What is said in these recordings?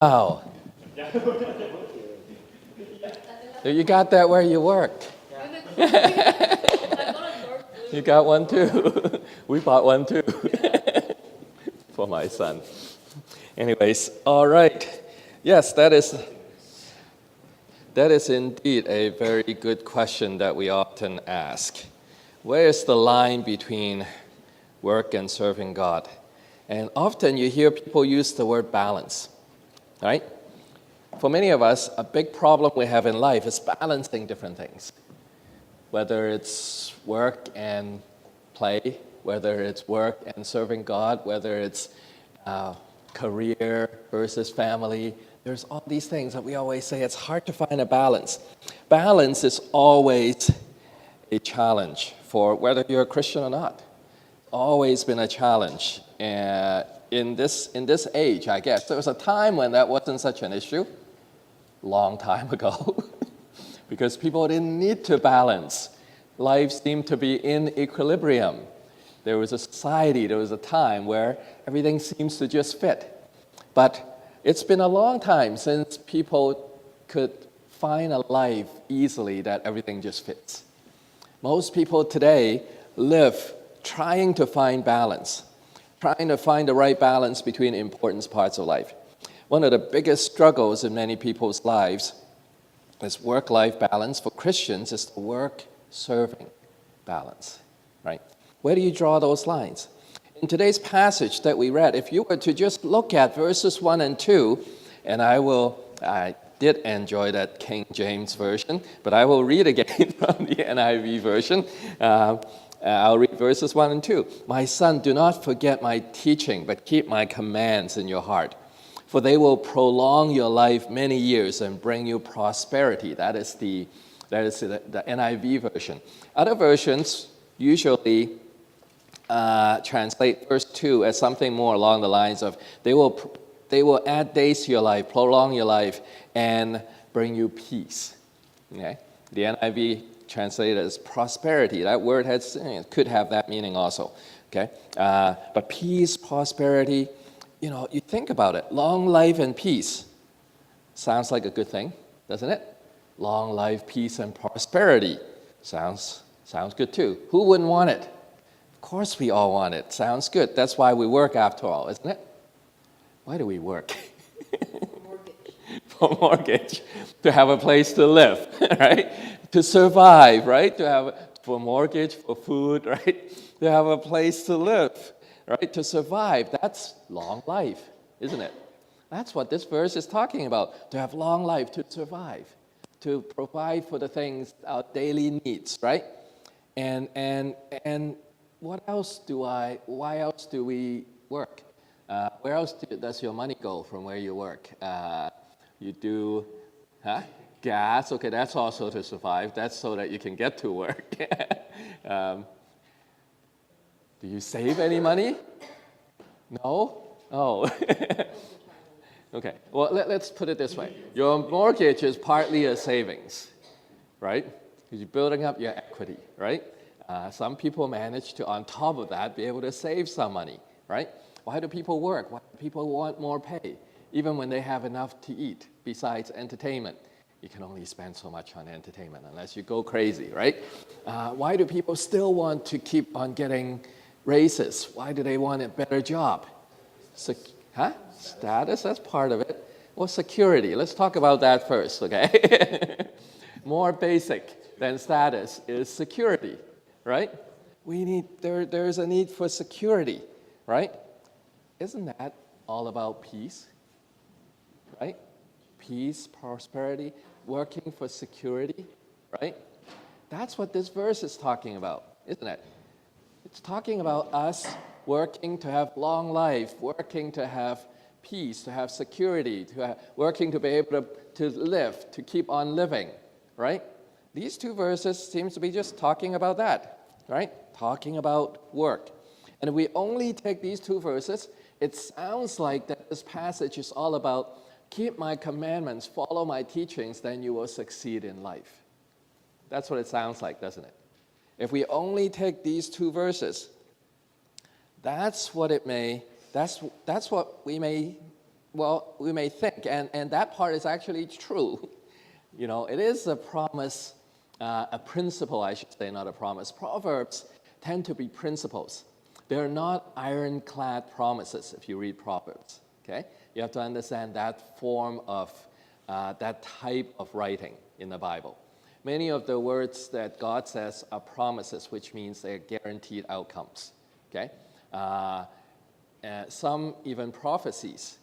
Wow. You got that where you worked. You got one too. We bought one too for my son. Anyways, all right. Yes, that is indeed a very good question that we often ask. Where is the line between work and serving God? And often you hear people use the word balance, right? For many of us, a big problem we have in life is balancing different things. Whether it's work and play, whether it's work and serving God, whether it's career versus family. There's all these things that we always say it's hard to find a balance. Balance is always a challenge for whether you're a Christian or not. Always been a challenge. In this age, I guess. There was a time when that wasn't such an issue, long time ago, because people didn't need to balance. Life seemed to be in equilibrium. There was a society, there was a time where everything seems to just fit. But it's been a long time since people could find a life easily that everything just fits. Most people today live trying to find balance, trying to find the right balance between important parts of life. One of the biggest struggles in many people's lives is work-life balance. For Christians, it's the work-serving balance, right? Where do you draw those lines? In today's passage that we read, if you were to just look at verses 1 and 2, and I did enjoy that King James version, but I will read again from the NIV version. I'll read verses 1 and 2. My son, do not forget my teaching, but keep my commands in your heart. For they will prolong your life many years and bring you prosperity. That is the NIV version. Other versions usually translate verse 2 as something more along the lines of they will add days to your life, prolong your life, and bring you peace. Okay? The NIV translated as prosperity. That word could have that meaning also. Okay? But peace, prosperity, you think about it. Long life and peace sounds like a good thing, doesn't it? Long life, peace, and prosperity sounds good too. Who wouldn't want it? Of course we all want it. Sounds good. That's why we work after all, isn't it? Why do we work? For mortgage. To have a place to live, right? To survive, right? For mortgage, for food, right? To have a place to live, right? To survive. That's long life, isn't it? That's what this verse is talking about. To have long life, to survive, to provide for the things, our daily needs, right? And why else do we work? Where else does your money go from where you work? You do, gas, okay, that's also to survive. That's so that you can get to work. Do you save any money? No? Oh. Okay, well, let's put it this way. Your mortgage is partly a savings, right? Because you're building up your equity, right? Some people manage to, on top of that, be able to save some money, right? Why do people work? Why do people want more pay? Even when they have enough to eat, besides entertainment. You can only spend so much on entertainment unless you go crazy, right? Why do people still want to keep on getting raises? Why do they want a better job? Status, that's part of it. Well, security, let's talk about that first, okay? More basic than status is security, right? There's a need for security, right? Isn't that all about peace, right? Peace, prosperity, working for security, right? That's what this verse is talking about, isn't it? It's talking about us working to have long life, working to have peace, to have security, working to be able to live, to keep on living, right? These two verses seem to be just talking about that, right? Talking about work. And if we only take these two verses, it sounds like that this passage is all about keep my commandments, follow my teachings, then you will succeed in life. That's what it sounds like, doesn't it? If we only take these two verses, that's what we may well, we may think, and that part is actually true. It is a promise, a principle, I should say, not a promise. Proverbs tend to be principles. They're not ironclad promises if you read Proverbs, okay? You have to understand that form of, that type of writing in the Bible. Many of the words that God says are promises, which means they're guaranteed outcomes, okay? Some even prophecies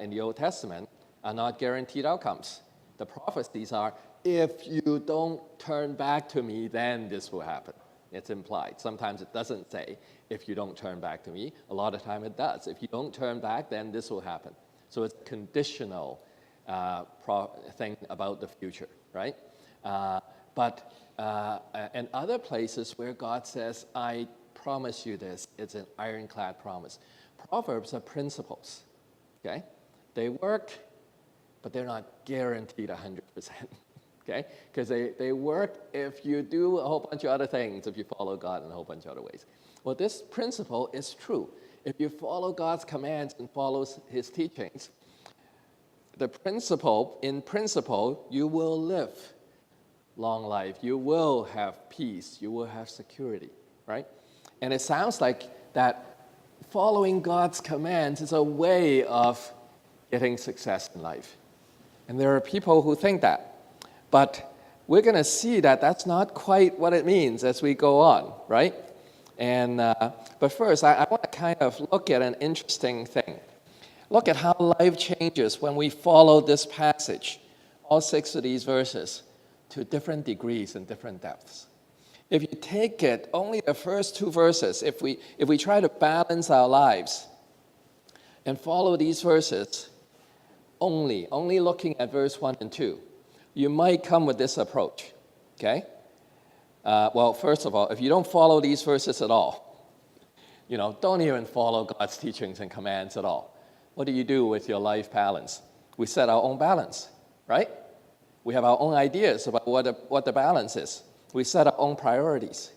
in the Old Testament are not guaranteed outcomes. The prophecies are, if you don't turn back to me, then this will happen. It's implied. Sometimes it doesn't say, if you don't turn back to me. A lot of time it does. If you don't turn back, then this will happen. So it's a conditional thing about the future, right? But in other places where God says, I promise you this, it's an ironclad promise. Proverbs are principles, okay? They work, but they're not guaranteed 100%, okay? Because they work if you do a whole bunch of other things, if you follow God in a whole bunch of other ways. Well, this principle is true. If you follow God's commands and follow his teachings, in principle, you will live long life. You will have peace. You will have security, right? And it sounds like that following God's commands is a way of getting success in life. And there are people who think that. But we're going to see that that's not quite what it means as we go on, right? And but first, I want to kind of look at an interesting thing. Look at how life changes when we follow this passage, all 6 of these verses, to different degrees and different depths. If you take it, only the first 2 verses, if we try to balance our lives and follow these verses, only looking at verse 1 and 2, you might come with this approach, okay? Well, first of all, if you don't follow these verses at all, don't even follow God's teachings and commands at all. What do you do with your life balance? We set our own balance, right? We have our own ideas about what the balance is. We set our own priorities,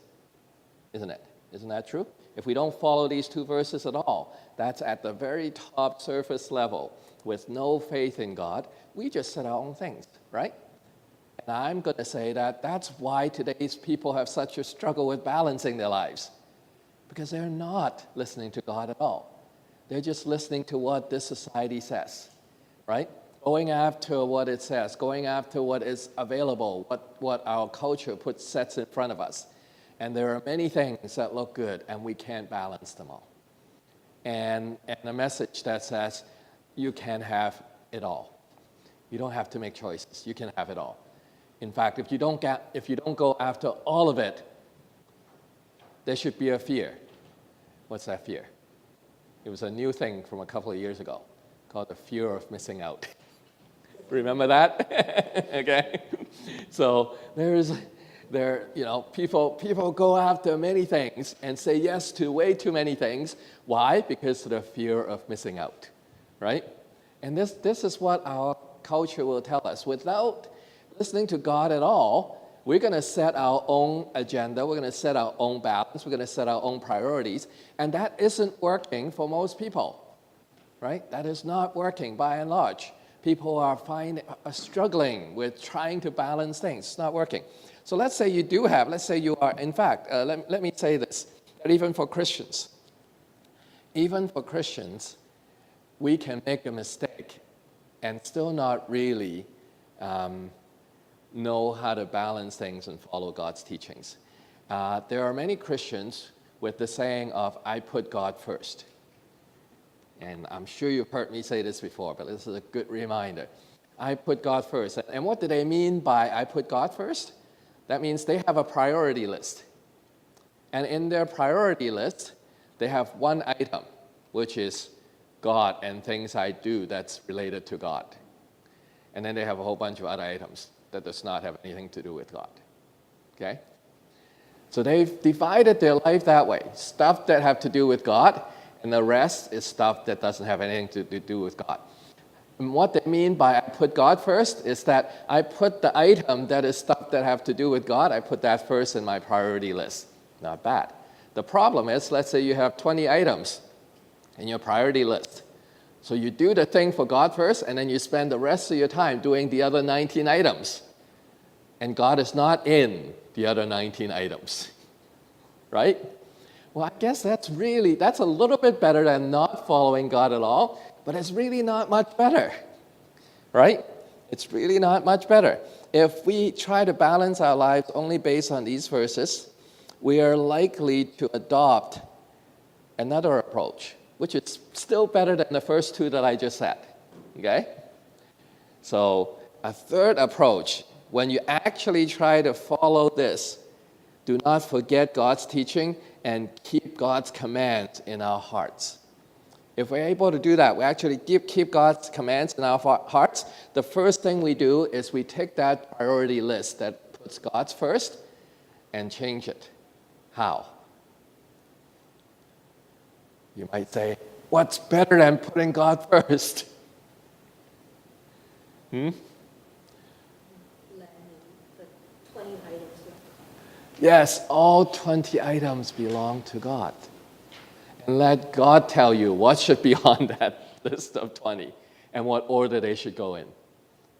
isn't it? Isn't that true? If we don't follow these 2 verses at all, that's at the very top surface level with no faith in God. We just set our own things, right? And I'm going to say that that's why today's people have such a struggle with balancing their lives, because they're not listening to God at all. They're just listening to what this society says, right? Going after what it says, going after what is available, what our culture sets in front of us. And there are many things that look good, and we can't balance them all. And a message that says, you can have it all. You don't have to make choices. You can have it all. In fact, if you don't go after all of it, there should be a fear. What's that fear? It was a new thing from a couple of years ago called the fear of missing out. Remember that? Okay. So people go after many things and say yes to way too many things. Why? Because of the fear of missing out, right? And this is what our culture will tell us. Without listening to God at all, we're going to set our own agenda, we're going to set our own balance, we're going to set our own priorities, and that isn't working for most people, right? That is not working by and large. People are struggling with trying to balance things. It's not working. So let's say you are, in fact, let me say this, that even for Christians, we can make a mistake and still not really know how to balance things and follow God's teachings. There are many Christians with the saying of, I put God first. And I'm sure you've heard me say this before, but this is a good reminder. I put God first. And what do they mean by I put God first? That means they have a priority list. And in their priority list, they have one item, which is God and things I do that's related to God. And then they have a whole bunch of other items that does not have anything to do with God. Okay? So they've divided their life that way. Stuff that have to do with God, and the rest is stuff that doesn't have anything to do with God. And what they mean by I put God first is that I put the item that is stuff that have to do with God, I put that first in my priority list. Not bad. The problem is, let's say you have 20 items in your priority list. So you do the thing for God first, and then you spend the rest of your time doing the other 19 items. And God is not in the other 19 items, right? Well, I guess that's a little bit better than not following God at all, but it's really not much better, right? It's really not much better. If we try to balance our lives only based on these verses, we are likely to adopt another approach, which is still better than the first two that I just said, okay? So a third approach, when you actually try to follow this, do not forget God's teaching and keep God's commands in our hearts. If we're able to do that, we actually keep God's commands in our hearts, the first thing we do is we take that priority list that puts God's first and change it. How? You might say, what's better than putting God first? Yes, all 20 items belong to God. And let God tell you what should be on that list of 20 and what order they should go in,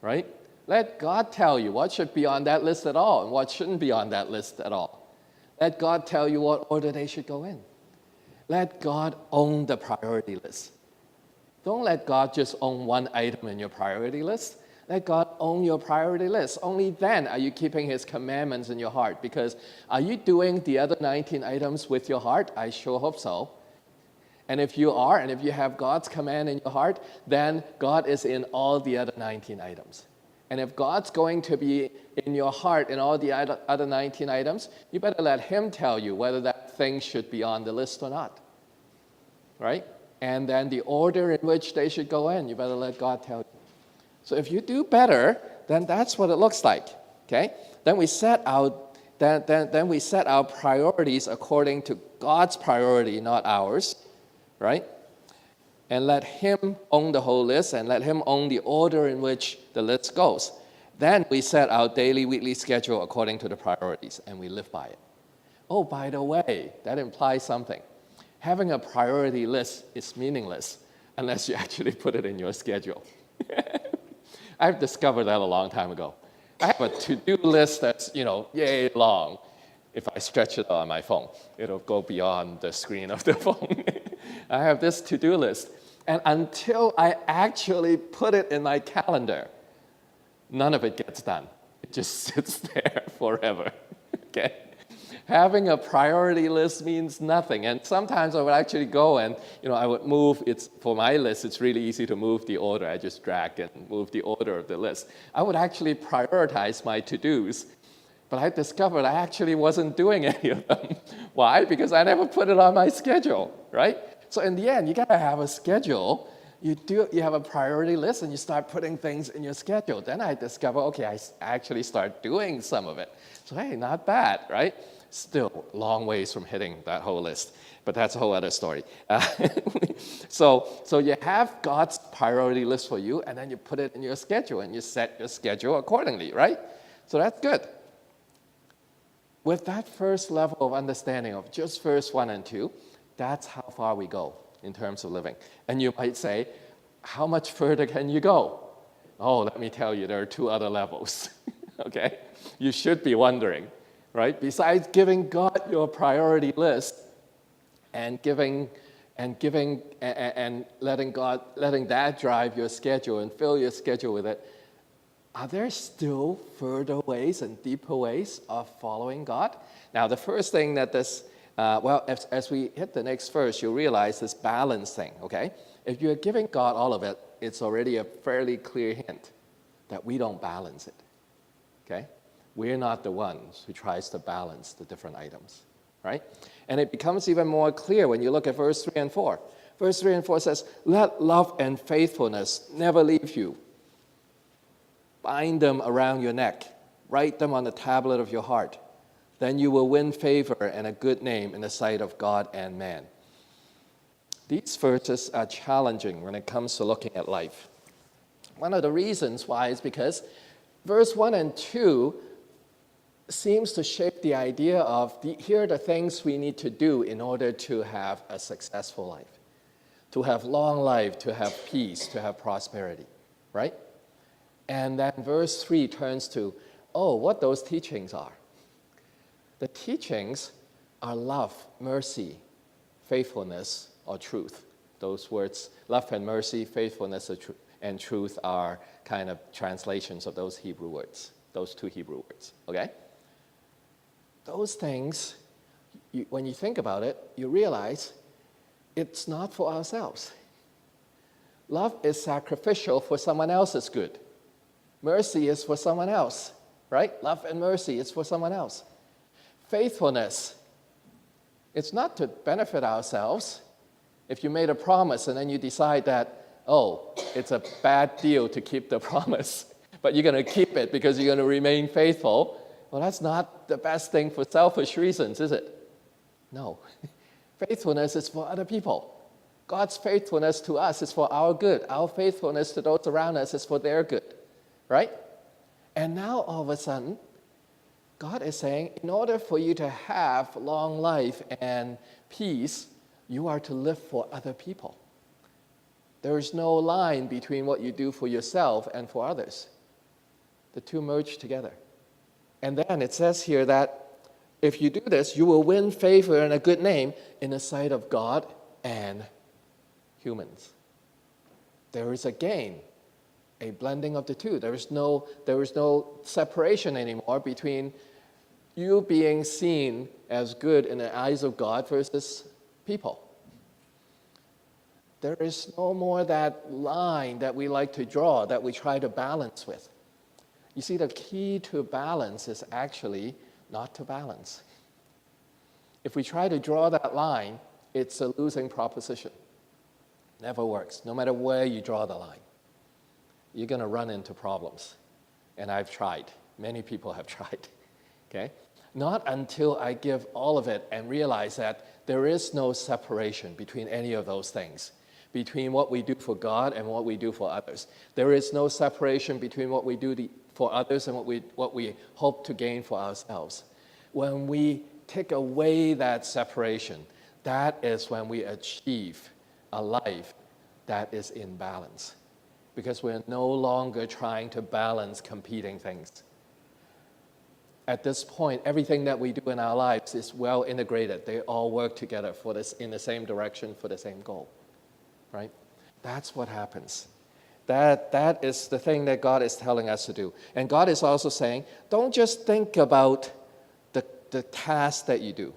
right? Let God tell you what should be on that list at all and what shouldn't be on that list at all. Let God tell you what order they should go in. Let God own the priority list. Don't let God just own one item in your priority list. Let God own your priority list. Only then are you keeping His commandments in your heart. Because are you doing the other 19 items with your heart? I sure hope so. And if you are, and if you have God's command in your heart, then God is in all the other 19 items. And if God's going to be in your heart in all the other 19 items, you better let Him tell you whether that thing should be on the list or not. Right? And then the order in which they should go in, you better let God tell you. So if you do better, then that's what it looks like. Okay? Then we set our priorities according to God's priority, not ours. Right? And let Him own the whole list and let Him own the order in which the list goes. Then we set our daily, weekly schedule according to the priorities and we live by it. Oh, by the way, that implies something. Having a priority list is meaningless unless you actually put it in your schedule. I've discovered that a long time ago. I have a to-do list that's, yay long. If I stretch it on my phone, it'll go beyond the screen of the phone. I have this to-do list. And until I actually put it in my calendar, none of it gets done. It just sits there forever. Okay? Having a priority list means nothing. And sometimes I would actually go and, I would move. For my list, it's really easy to move the order. I just drag and move the order of the list. I would actually prioritize my to-dos. But I discovered I actually wasn't doing any of them. Why? Because I never put it on my schedule, right? So in the end, you gotta have a schedule. You have a priority list and you start putting things in your schedule. Then I discover, okay, I actually start doing some of it. So hey, not bad, right? Still long ways from hitting that whole list. But that's a whole other story. So you have God's priority list for you, and then you put it in your schedule, and you set your schedule accordingly, right? So that's good. With that first level of understanding of just verse 1 and 2, that's how far we go in terms of living. And you might say, how much further can you go? Oh, let me tell you, there are 2 other levels, okay? You should be wondering, right? Besides giving God your priority list and letting that drive your schedule and fill your schedule with it, are there still further ways and deeper ways of following God? Now, the first thing that this, as we hit the next verse, you'll realize this balance thing, okay? If you're giving God all of it, it's already a fairly clear hint that we don't balance it, okay? We're not the ones who tries to balance the different items, right? And it becomes even more clear when you look at verse 3 and 4. Verse 3 and 4 says, let love and faithfulness never leave you. Bind them around your neck. Write them on the tablet of your heart. Then you will win favor and a good name in the sight of God and man. These verses are challenging when it comes to looking at life. One of the reasons why is because verse 1 and 2 seems to shape the idea of here are the things we need to do in order to have a successful life. to have long life, to have peace, to have prosperity, right? And then verse 3 turns to, what those teachings are. The teachings are love, mercy, faithfulness, or truth. Those words, love and mercy, faithfulness, and truth are kind of translations of those Hebrew words, those two Hebrew words, okay? Those things, when you think about it, you realize it's not for ourselves. Love is sacrificial for someone else's good. Mercy is for someone else, right? Love and mercy is for someone else. Faithfulness, it's not to benefit ourselves. If you made a promise and then you decide that, it's a bad deal to keep the promise, but you're going to keep it because you're going to remain faithful, well, that's not the best thing for selfish reasons, is it? No. Faithfulness is for other people. God's faithfulness to us is for our good. Our faithfulness to those around us is for their good, right? And now, all of a sudden, God is saying, in order for you to have long life and peace, you are to live for other people. There is no line between what you do for yourself and for others. The two merge together. And then it says here that if you do this, you will win favor and a good name in the sight of God and humans. There is a gain, a blending of the two. There is no separation anymore between you being seen as good in the eyes of God versus people. There is no more that line that we like to draw, that we try to balance with. You see, the key to balance is actually not to balance. If we try to draw that line, it's a losing proposition. Never works. No matter where you draw the line, you're going to run into problems. And I've tried. Many people have tried. Okay? Not until I give all of it and realize that there is no separation between any of those things, between what we do for God and what we do for others. There is no separation between what we do for others and what we hope to gain for ourselves. When we take away that separation, that is when we achieve a life that is in balance, because we're no longer trying to balance competing things. At this point, everything that we do in our lives is well integrated. They all work together in the same direction for the same goal, right? That's what happens. That is the thing that God is telling us to do. And God is also saying, don't just think about the tasks that you do.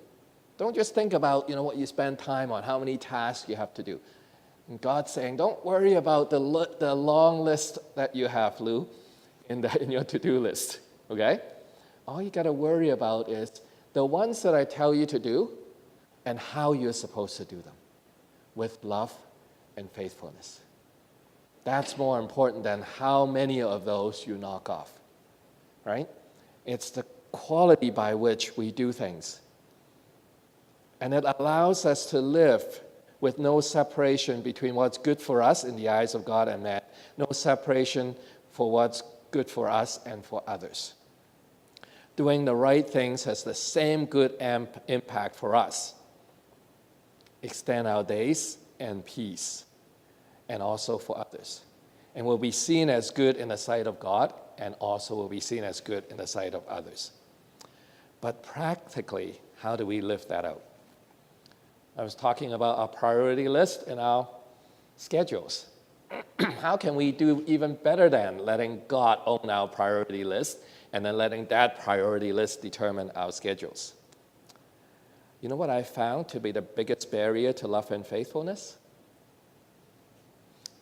Don't just think about what you spend time on, how many tasks you have to do. And God's saying, don't worry about the long list that you have, Lou, in your to-do list, okay? All you got to worry about is the ones that I tell you to do and how you're supposed to do them with love and faithfulness. That's more important than how many of those you knock off, right? It's the quality by which we do things. And it allows us to live with no separation between what's good for us in the eyes of God and man, no separation for what's good for us and for others. Doing the right things has the same good impact for us. Extend our days and peace, and also for others. And will be seen as good in the sight of God, and also will be seen as good in the sight of others. But practically, how do we live that out? I was talking about our priority list and our schedules. How can we do even better than letting God own our priority list and then letting that priority list determine our schedules? You know what I found to be the biggest barrier to love and faithfulness?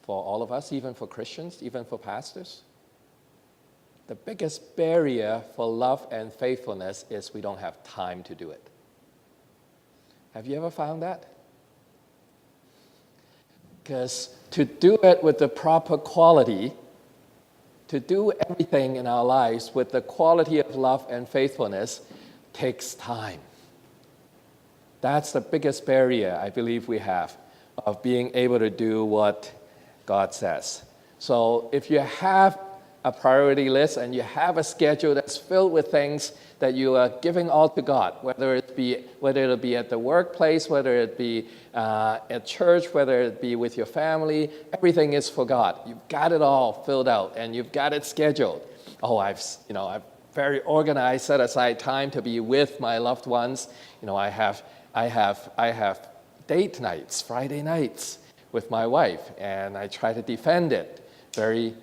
For all of us, even for Christians, even for pastors? The biggest barrier for love and faithfulness is we don't have time to do it. Have you ever found that? Because to do it with the proper quality, to do everything in our lives with the quality of love and faithfulness takes time. That's the biggest barrier I believe we have of being able to do what God says. So if you have a priority list and you have a schedule that's filled with things that you are giving all to God, whether it be at the workplace, whether it be at church, whether it be with your family, everything is for God. You've got it all filled out and you've got it scheduled. Oh, I've very organized, set aside time to be with my loved ones. I have date nights, Friday nights with my wife, and I try to defend it very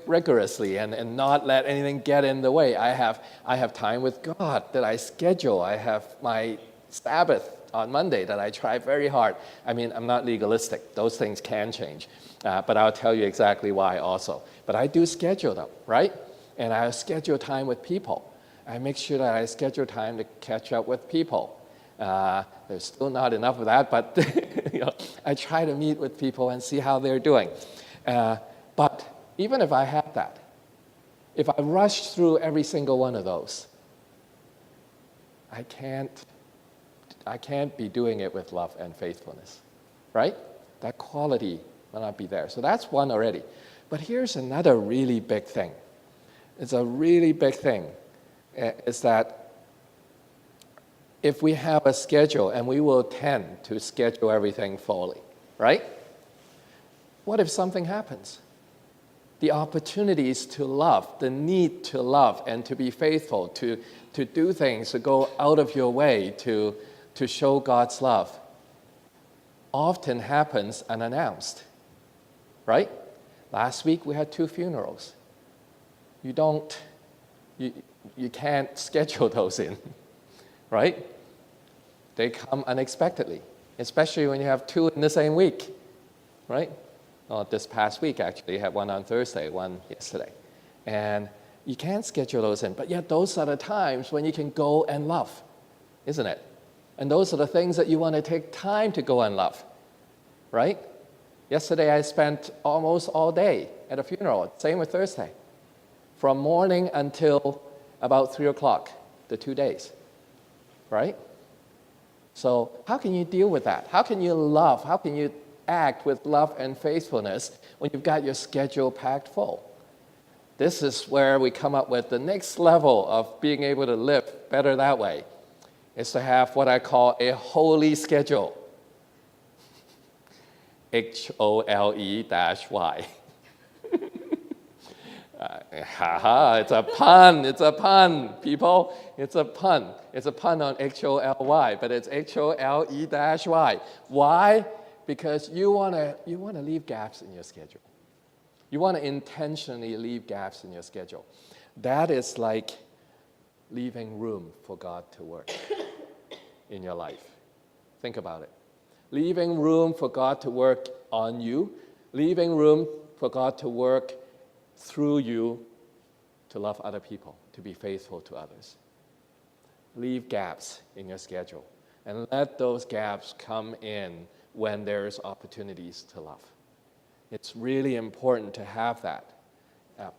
rigorously and not let anything get in the way. I have time with God that I schedule. I have my Sabbath on Monday that I try very hard. I mean, I'm not legalistic. Those things can change. But I'll tell you exactly why also. But I do schedule them, right? And I schedule time with people. I make sure that I schedule time to catch up with people. There's still not enough of that, but I try to meet with people and see how they're doing. But even if I have that, if I rush through every single one of those, I can't be doing it with love and faithfulness, right? That quality will not be there. So that's one already. But here's another really big thing. It's a really big thing, is that if we have a schedule, and we will tend to schedule everything fully, right? What if something happens? The opportunities to love, the need to love and to be faithful, to do things, to go out of your way to show God's love, often happens unannounced, right? Last week we had 2 funerals. You can't schedule those in, right? They come unexpectedly, especially when you have 2 in the same week, right? Well, this past week, actually, I had one on Thursday, one yesterday. And you can't schedule those in, but yet those are the times when you can go and love, isn't it? And those are the things that you want to take time to go and love, right? Yesterday, I spent almost all day at a funeral, same with Thursday, from morning until about 3 o'clock, the 2 days, right? So how can you deal with that? How can you love? How can you act with love and faithfulness when you've got your schedule packed full? This is where we come up with the next level of being able to live better that way, is to have what I call a holy schedule. HOLE-Y. It's a pun, people. It's a pun. It's a pun on HOLY, but it's HOLE-Y. Why? Because you want to leave gaps in your schedule. You want to intentionally leave gaps in your schedule. That is like leaving room for God to work in your life. Think about it. Leaving room for God to work on you, leaving room for God to work through you to love other people, to be faithful to others. Leave gaps in your schedule and let those gaps come in when there's opportunities to love. It's really important to have that.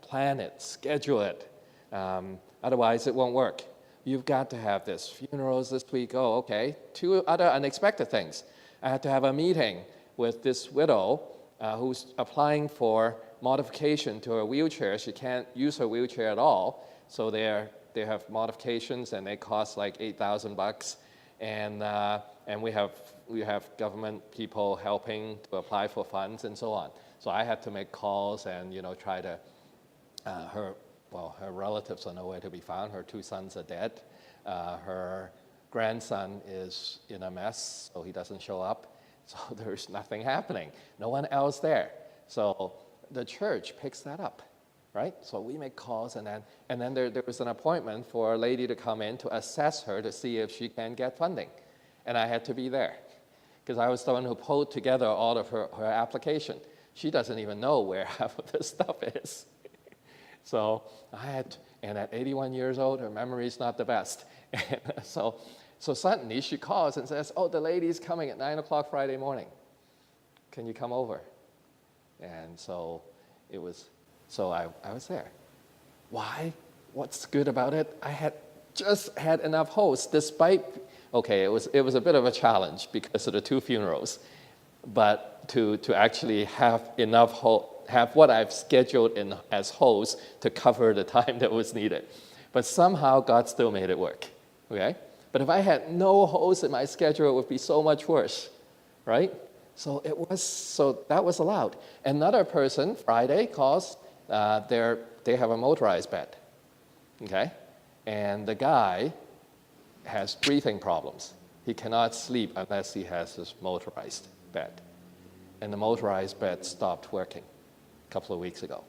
Plan it, schedule it. Otherwise, it won't work. You've got to have this. Funerals this week, oh, okay. 2 other unexpected things. I had to have a meeting with this widow who's applying for modification to her wheelchair. She can't use her wheelchair at all, so they have modifications, and they cost like $8,000. And we have government people helping to apply for funds and so on. So I had to make calls and try to her relatives are nowhere to be found. Her 2 sons are dead. Her grandson is in a mess, so he doesn't show up. So there's nothing happening. No one else there. So the church picks that up, right? So we make calls, and then there was an appointment for a lady to come in to assess her to see if she can get funding. And I had to be there because I was the one who pulled together all of her application. She doesn't even know where half of this stuff is. So and at 81 years old, her memory's not the best. And so suddenly she calls and says, oh, the lady's coming at 9 o'clock Friday morning. Can you come over? And so I was there. Why? What's good about it? I had just had enough hosts, despite, okay, it was a bit of a challenge because of the 2 funerals, but to actually have enough have what I've scheduled in as host to cover the time that was needed. But somehow God still made it work, okay? But if I had no host in my schedule, it would be so much worse, right? So that was allowed. Another person, Friday, calls, they have a motorized bed, okay? And the guy has breathing problems. He cannot sleep unless he has this motorized bed. And the motorized bed stopped working a couple of weeks ago.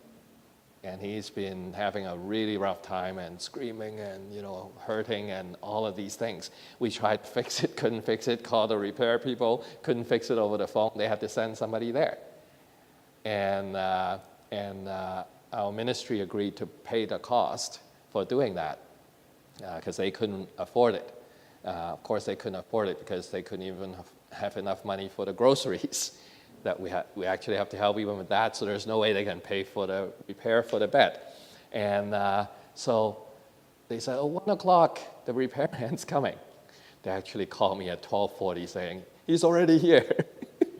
And he's been having a really rough time and screaming and, hurting and all of these things. We tried to fix it, couldn't fix it, called the repair people, couldn't fix it over the phone. They had to send somebody there. And our ministry agreed to pay the cost for doing that because they couldn't afford it. Of course, they couldn't afford it because they couldn't even have enough money for the groceries that we actually have to help even with that, so there's no way they can pay for the repair for the bed. And so they said, 1 o'clock, the repairman's coming. They actually called me at 12:40 saying, he's already here.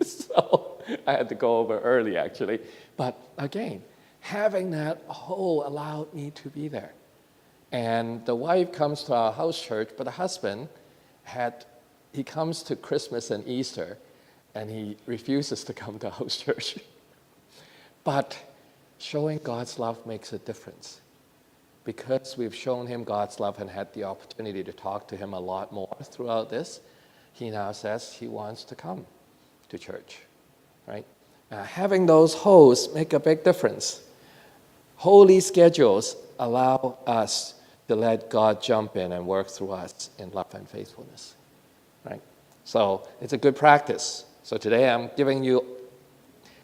So I had to go over early, actually. But again, having that allowed me to be there. And the wife comes to our house church, but the husband he comes to Christmas and Easter, and he refuses to come to house church. But showing God's love makes a difference. Because we've shown him God's love and had the opportunity to talk to him a lot more throughout this, he now says he wants to come to church, right? Having those hosts make a big difference. Holy schedules allow us to let God jump in and work through us in love and faithfulness, right? So it's a good practice. So today I'm giving you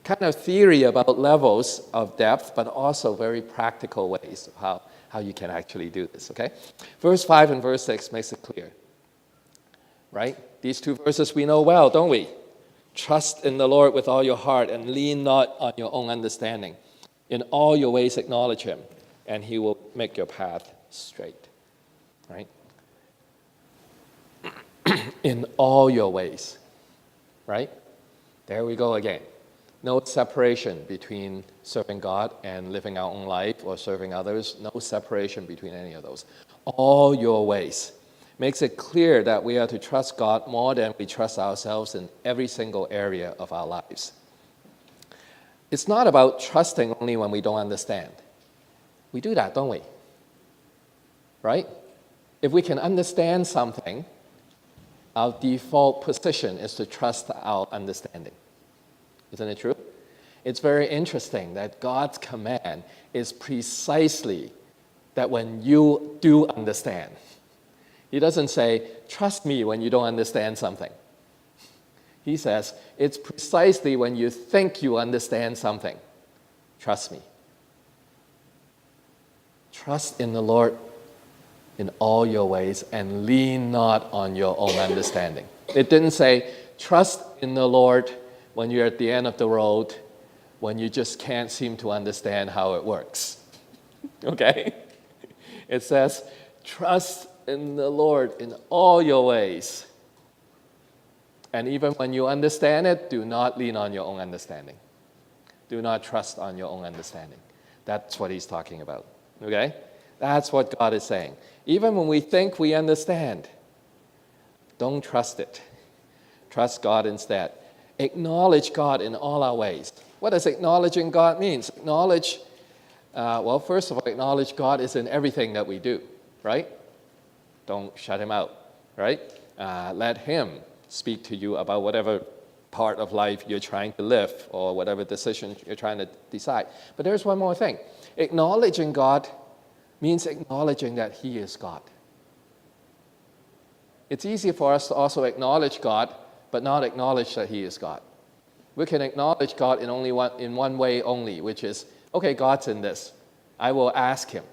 kind of theory about levels of depth, but also very practical ways of how you can actually do this, okay? Verse 5 and verse 6 makes it clear, right? These two verses we know well, don't we? Trust in the Lord with all your heart and lean not on your own understanding. In all your ways acknowledge him, and he will make your path straight, right? In all your ways. Right? There we go again. No separation between serving God and living our own life or serving others. No separation between any of those. All your ways. Makes it clear that we are to trust God more than we trust ourselves in every single area of our lives. It's not about trusting only when we don't understand. We do that, don't we? Right? If we can understand something, our default position is to trust our understanding. Isn't it true? It's very interesting that God's command is precisely that when you do understand. He doesn't say, trust me when you don't understand something. He says, it's precisely when you think you understand something. Trust me. Trust in the Lord in all your ways and lean not on your own understanding. It didn't say, trust in the Lord when you're at the end of the road, when you just can't seem to understand how it works. Okay? It says, trust in the Lord in all your ways. And even when you understand it, do not lean on your own understanding. Do not trust on your own understanding. That's what he's talking about. Okay? That's what God is saying. Even when we think we understand, don't trust it. Trust God instead. Acknowledge God in all our ways. What does acknowledging God mean? Acknowledge, first of all, acknowledge God is in everything that we do, right? Don't shut him out, right? Let him speak to you about whatever part of life you're trying to live or whatever decision you're trying to decide. But there's one more thing. Acknowledging God means acknowledging that he is God. It's easy for us to also acknowledge God, but not acknowledge that he is God. We can acknowledge God in one way only, which is, okay, God's in this. I will ask him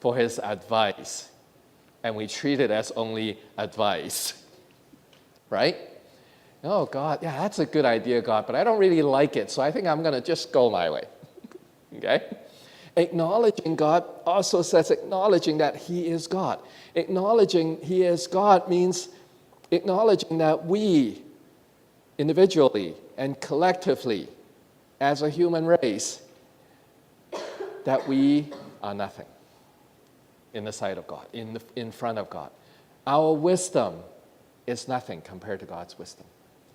for his advice. And we treat it as only advice. Right? Oh, God, yeah, that's a good idea, God, but I don't really like it, so I think I'm going to just go my way. Okay? Acknowledging God also says acknowledging that he is God. Acknowledging he is God means acknowledging that we, individually and collectively, as a human race, that we are nothing in the sight of God, in front of God. Our wisdom is nothing compared to God's wisdom.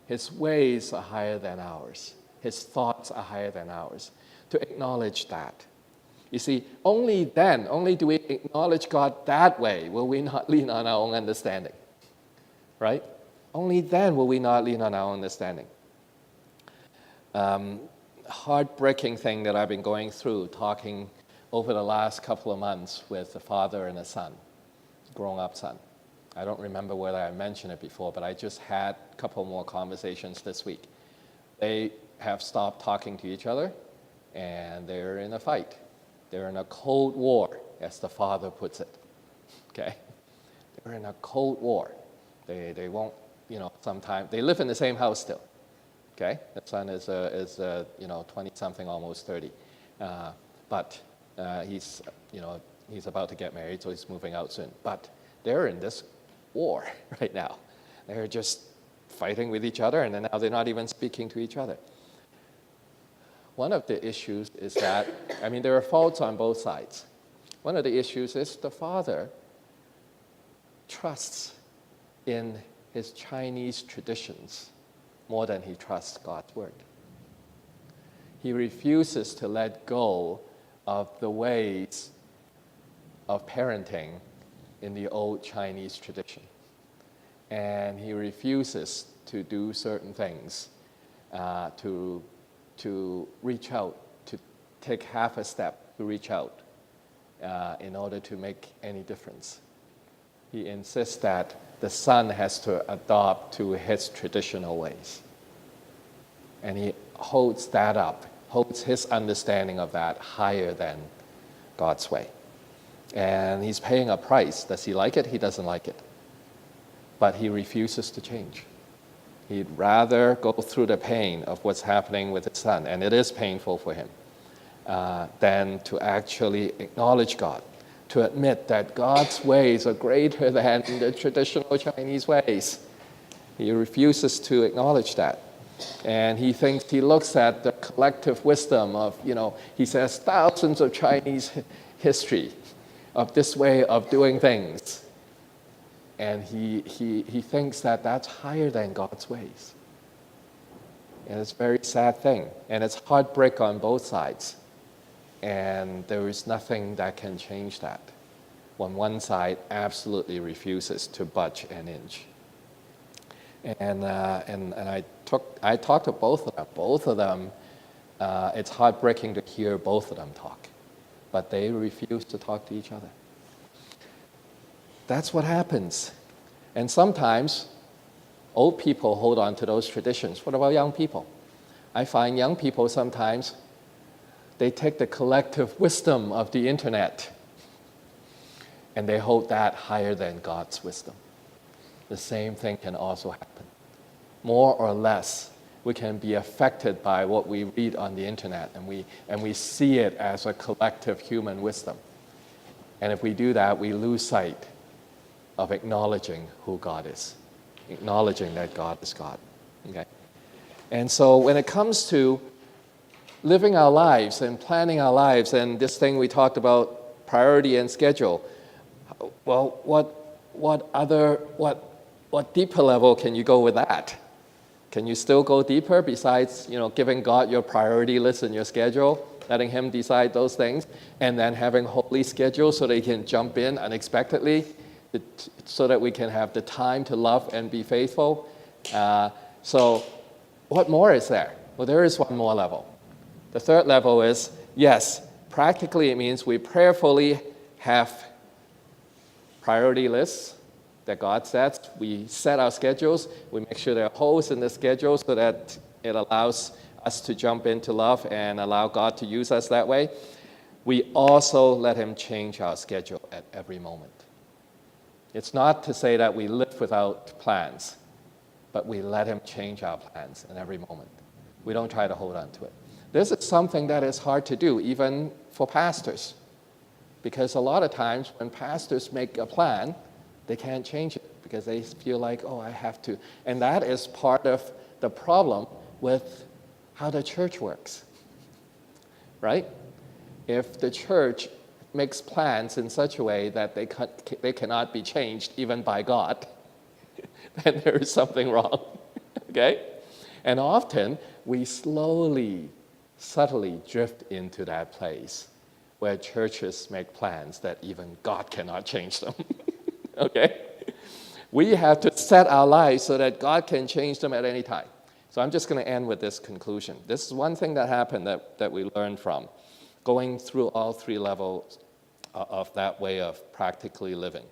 His ways are higher than ours. His thoughts are higher than ours. To acknowledge that. You see, only then, only do we acknowledge God that way, will we not lean on our own understanding. Right? Only then will we not lean on our own understanding. Heartbreaking thing that I've been going through, talking over the last couple of months with a father and a son, grown-up son. I don't remember whether I mentioned it before, but I just had a couple more conversations this week. They have stopped talking to each other, and they're in a fight. They're in a cold war, as the father puts it. Okay? They're in a cold war. They won't, sometimes, they live in the same house still. Okay? The son is 20-something, almost 30. But he's about to get married, so he's moving out soon. But they're in this war right now. They're just fighting with each other, and then now they're not even speaking to each other. One of the issues is that, there are faults on both sides. One of the issues is the father trusts in his Chinese traditions more than he trusts God's word. He refuses to let go of the ways of parenting in the old Chinese tradition. And he refuses to do certain things, to reach out, to take half a step to reach out in order to make any difference. He insists that the son has to adopt to his traditional ways. And he holds that up, holds his understanding of that higher than God's way. And he's paying a price. Does he like it? He doesn't like it. But he refuses to change. He'd rather go through the pain of what's happening with his son, and it is painful for him, than to actually acknowledge God, to admit that God's ways are greater than the traditional Chinese ways. He refuses to acknowledge that. And he looks at the collective wisdom of, he says thousands of Chinese history of this way of doing things. And he thinks that that's higher than God's ways. And it's a very sad thing. And it's heartbreak on both sides. And there is nothing that can change that when one side absolutely refuses to budge an inch. And I talked to both of them. Both of them, it's heartbreaking to hear both of them talk. But they refuse to talk to each other. That's what happens. And sometimes old people hold on to those traditions. What about young people? I find young people sometimes, they take the collective wisdom of the internet and they hold that higher than God's wisdom. The same thing can also happen. More or less, we can be affected by what we read on the internet, and we see it as a collective human wisdom. And if we do that, we lose sight of acknowledging who God is, acknowledging that God is God. Okay? And so when it comes to living our lives and planning our lives, and this thing we talked about, priority and schedule, well, what deeper level can you go with that? Can you still go deeper besides, giving God your priority list and your schedule, letting Him decide those things, and then having holy schedule so that He can jump in unexpectedly, so that we can have the time to love and be faithful? So what more is there? Well, there is one more level. The third level is, yes, practically it means we prayerfully have priority lists that God sets. We set our schedules. We make sure there are holes in the schedule so that it allows us to jump into love and allow God to use us that way. We also let Him change our schedule at every moment. It's not to say that we live without plans, but we let Him change our plans in every moment. We don't try to hold on to it. This is something that is hard to do, even for pastors, because a lot of times when pastors make a plan, they can't change it because they feel like, oh, I have to. And that is part of the problem with how the church works, right? if the church makes plans in such a way that they cannot be changed even by God, then there is something wrong, okay? And often, we slowly, subtly drift into that place where churches make plans that even God cannot change them, okay? We have to set our lives so that God can change them at any time. So I'm just going to end with this conclusion. This is one thing that happened that we learned from going through all three levels of that way of practically living.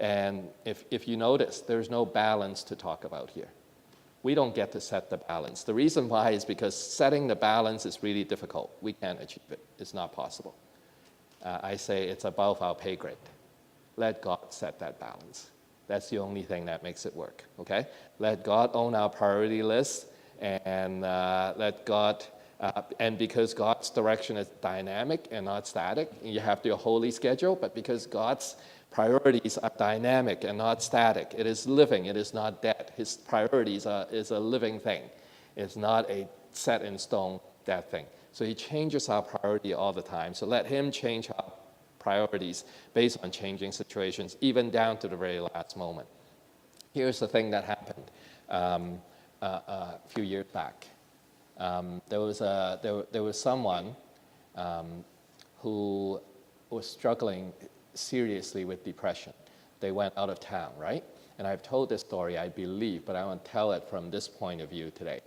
And if you notice, there's no balance to talk about here. We don't get to set the balance. The reason why is because setting the balance is really difficult. We can't achieve it. It's not possible. I say it's above our pay grade. Let God set that balance. That's the only thing that makes it work, okay? Let God own our priority list, and let God, and because God's direction is dynamic and not static, you have your holy schedule, but because God's priorities are dynamic and not static, it is living, it is not dead. His priorities is a living thing. It's not a set in stone dead thing. So he changes our priority all the time. So let him change our priorities based on changing situations, even down to the very last moment. Here's the thing that happened a few years back. There was someone who was struggling seriously with depression. They went out of town, right? And I've told this story, I believe, but I want to tell it from this point of view today.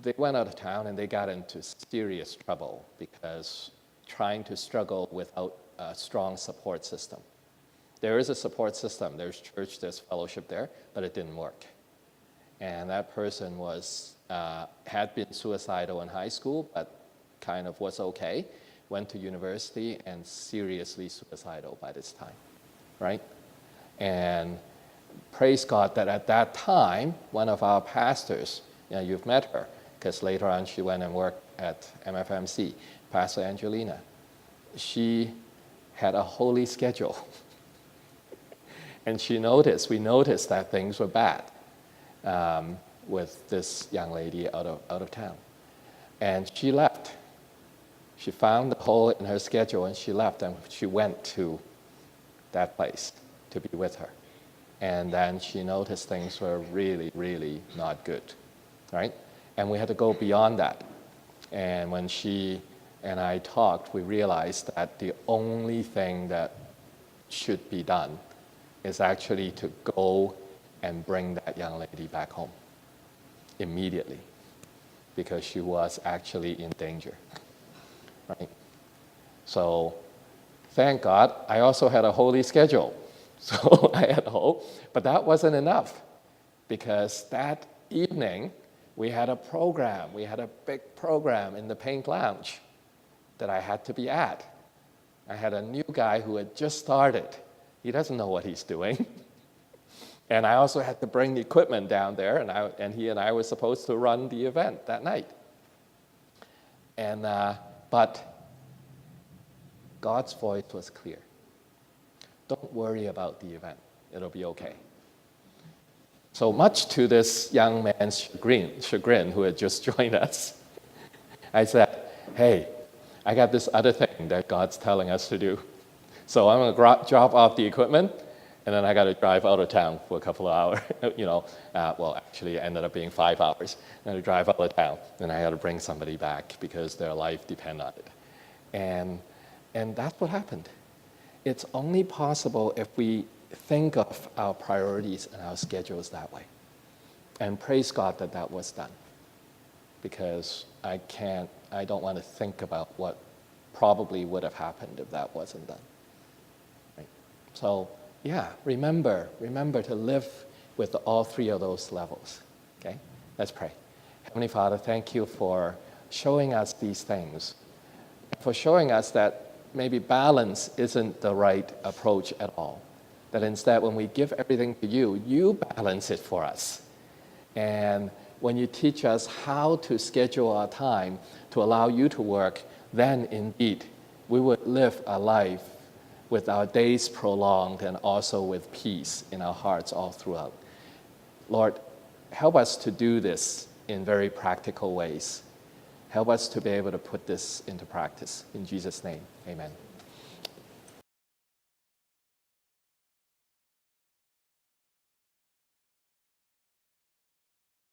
They went out of town and they got into serious trouble because trying to struggle without a strong support system. There is a support system. There's church, there's fellowship there, but it didn't work. And that person had been suicidal in high school, but kind of was okay, went to university and seriously suicidal by this time, right? And praise God that at that time, one of our pastors, you've met her, because later on she went and worked at MFMC, Pastor Angelina. She had a holy schedule. And we noticed that things were bad with this young lady out of town. And she left. She found the hole in her schedule and she left, and she went to that place to be with her. And then she noticed things were really, really not good, right? And we had to go beyond that. And when she and I talked, we realized that the only thing that should be done is actually to go and bring that young lady back home immediately, because she was actually in danger, right? So thank God, I also had a holy schedule. So I had hope, but that wasn't enough, because that evening we had a program. We had a big program in the Pink Lounge that I had to be at. I had a new guy who had just started. He doesn't know what he's doing. And I also had to bring the equipment down there, and he and I were supposed to run the event that night. And but God's voice was clear. Don't worry about the event. It'll be okay. So much to this young man's chagrin who had just joined us, I said, hey, I got this other thing that God's telling us to do. So I'm going to drop off the equipment, and then I got to drive out of town for a couple of hours. Well, actually, it ended up being 5 hours. I had to drive out of town, and I had to bring somebody back because their life depended on it. And that's what happened. It's only possible if we think of our priorities and our schedules that way. And praise God that that was done. Because I don't want to think about what probably would have happened if that wasn't done. Right? So, yeah, remember to live with all three of those levels. Okay? Let's pray. Heavenly Father, thank you for showing us these things, for showing us that maybe balance isn't the right approach at all. That instead, when we give everything to you, you balance it for us. And when you teach us how to schedule our time to allow you to work, then indeed we would live a life with our days prolonged and also with peace in our hearts all throughout. Lord, help us to do this in very practical ways. Help us to be able to put this into practice. In Jesus' name, amen.